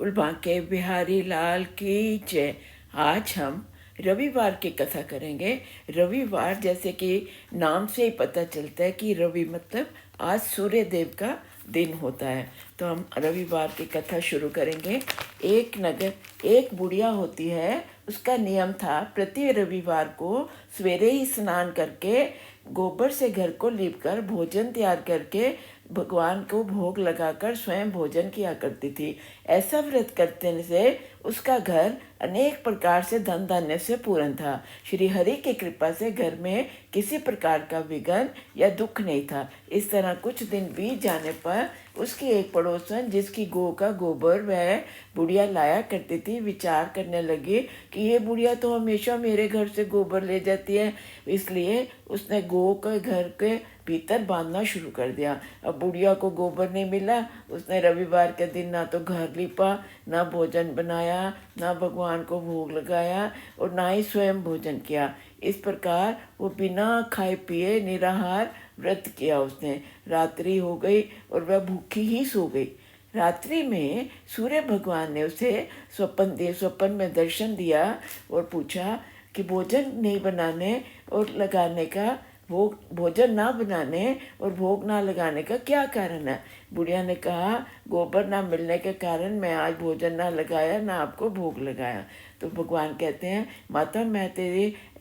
बोल बांके बिहारी लाल की जय। आज हम रविवार की कथा करेंगे। रविवार जैसे कि नाम से ही पता चलता है कि रवि मतलब आज सूर्य देव का दिन होता है। तो हम रविवार की कथा शुरू करेंगे। एक बुढ़िया होती है, उसका नियम था प्रति रविवार को सवेरे ही स्नान करके गोबर से घर को लीपकर भोजन तैयार करके भगवान को भोग लगाकर स्वयं भोजन किया करती थी। ऐसा व्रत करने से उसका घर अनेक प्रकार से धन धान्य से पूर्ण था। श्री हरि की कृपा से घर में किसी प्रकार का विघ्न या दुख नहीं था। इस तरह कुछ दिन बीत जाने पर उसकी एक पड़ोसन, जिसकी गौ का गोबर वह बुढ़िया लाया करती थी, विचार करने लगी कि ये बुढ़िया तो हमेशा मेरे घर से गोबर ले जाती है। इसलिए उसने गौ के घर के भीतर बांधना शुरू कर दिया। अब बुढ़िया को गोबर नहीं मिला। उसने रविवार के दिन ना तो घर लीपा, ना भोजन बनाया, ना भगवान को भोग लगाया और ना ही स्वयं भोजन किया। इस प्रकार वो बिना खाए पिए निराहार व्रत किया उसने। रात्रि हो गई और वह भूखी ही सो गई। रात्रि में सूर्य भगवान ने उसे स्वप्न में दर्शन दिया और पूछा कि भोजन नहीं बनाने और लगाने का भोजन ना बनाने और भोग ना लगाने का क्या कारण है। बुढ़िया ने कहा, गोबर ना मिलने के कारण मैं आज भोजन ना लगाया, ना आपको भोग लगाया। तो भगवान कहते हैं, माता मैं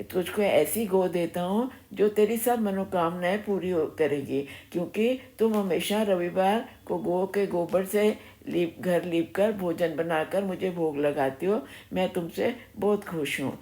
तुझको ऐसी गौ देता हूँ जो तेरी सब मनोकामनाएं पूरी करेगी, क्योंकि तुम हमेशा रविवार को गौ के गोबर से घर लीप कर भोजन बनाकर मुझे भोग लगाती हो। मैं तुमसे बहुत खुश हूँ।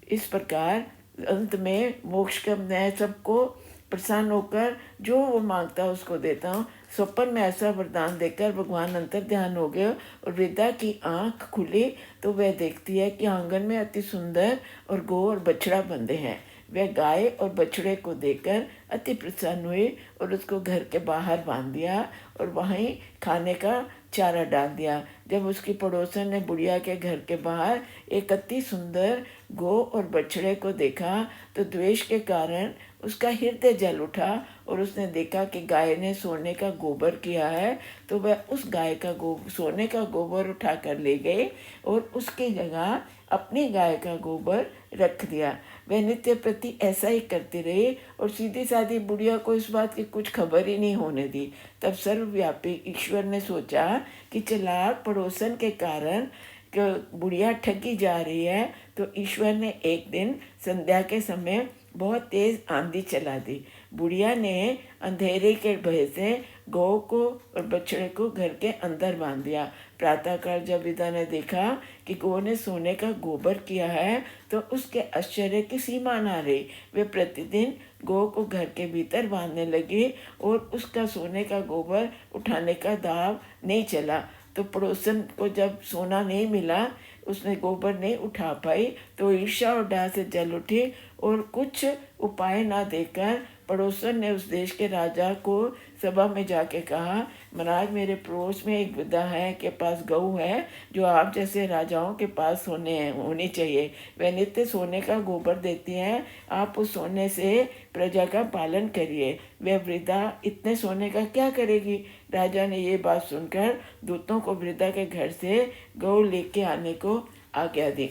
इस प्रकार अंत में मोक्ष का मैं सबको प्रसन्न होकर जो वो मांगता है उसको देता हूँ। स्वप्न में ऐसा वरदान देकर भगवान अंतर ध्यान हो गए और वृद्धा की आंख खुली तो वह देखती है कि आंगन में अति सुंदर और गौ और बछड़ा बंधे हैं। वह गाय और बछड़े को देखकर अति प्रसन्न हुई और उसको घर के बाहर बांध दिया और वहीं खाने का चारा डाल दिया। जब उसकी पड़ोसन ने बुढ़िया के घर के बाहर एक अति सुंदर गौ और बछड़े को देखा तो द्वेष के कारण उसका हृदय जल उठा और उसने देखा कि गाय ने सोने का गोबर किया है। तो वह उस गाय का सोने का गोबर उठा कर ले गए और उसकी जगह अपनी गाय का गोबर रख दिया। वह नित्य प्रति ऐसा ही करती रही और सीधी सादी बुढ़िया को इस बात की कुछ खबर ही नहीं होने दी। तब सर्वव्यापी ईश्वर ने सोचा कि चालाक पड़ोसन के कारण बुढ़िया ठगी जा रही है। तो ईश्वर ने एक दिन संध्या के समय बहुत तेज आंधी चला दी। बुढ़िया ने अंधेरे के भय से गौ को और बछड़े को घर के अंदर बांध दिया। प्रातःकाल जब विदा ने देखा कि गौ ने सोने का गोबर किया है तो उसके आश्चर्य की सीमा न रही। वे प्रतिदिन गौ को घर के भीतर बांधने लगी और उसका सोने का गोबर उठाने का दाव नहीं चला। तो पड़ोसन को जब सोना नहीं मिला, उसने गोबर नहीं उठा पाई, तो ईर्ष्या और डाह से जल उठी और कुछ उपाय ना देकर पड़ोसन ने उस देश के राजा को सभा में जाके कहा, महाराज मेरे पड़ोस में एक वृद्धा है के पास गऊ है जो आप जैसे राजाओं के पास होनी चाहिए। वह नित्य सोने का गोबर देती है। आप उस सोने से प्रजा का पालन करिए। वह वृद्धा इतने सोने का क्या करेगी। राजा ने ये बात सुनकर दूतों को वृद्धा के घर से गऊ लेके आने को आज्ञा दी।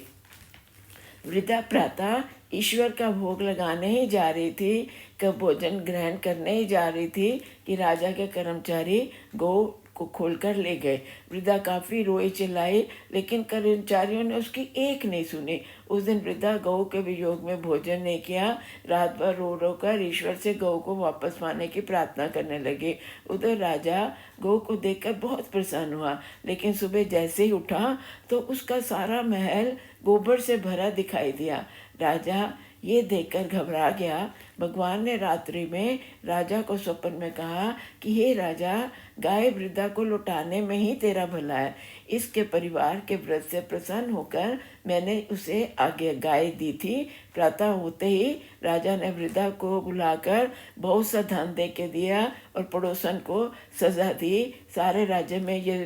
वृद्धा प्रातः ईश्वर का भोग लगाने ही जा रही थी, कब भोजन ग्रहण करने ही जा रही थी कि राजा के कर्मचारी गौ को खोलकर ले गए। वृद्धा काफी रोई चिल्लाई, लेकिन कर्मचारियों ने उसकी एक नहीं सुनी। उस दिन वृद्धा गौ के वियोग में भोजन नहीं किया। रात भर रो रो कर ईश्वर से गौ को वापस पाने की प्रार्थना करने लगे। उधर राजा गौ को देखकर बहुत प्रसन्न हुआ, लेकिन सुबह जैसे ही उठा तो उसका सारा महल गोबर से भरा दिखाई दिया। राजा ये देखकर घबरा गया। भगवान ने रात्रि में राजा को स्वप्न में कहा कि हे राजा, गाय वृद्धा को लौटाने में ही तेरा भला है। इसके परिवार के व्रत से प्रसन्न होकर मैंने उसे आगे गाय दी थी। प्रातः होते ही राजा ने वृद्धा को बुलाकर बहुत सा धन दे के दिया और पड़ोसन को सजा दी। सारे राज्य में ये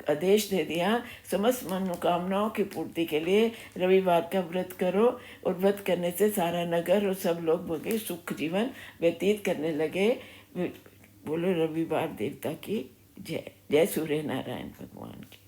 आदेश दे दिया, समस्त मनोकामनाओं की पूर्ति के लिए रविवार का व्रत करो। और व्रत करने से सारा नगर और सब लोग बगे सुख जीवन व्यतीत करने लगे। बोलो रविवार देवता की जय। जय सूर्य नारायण भगवान की।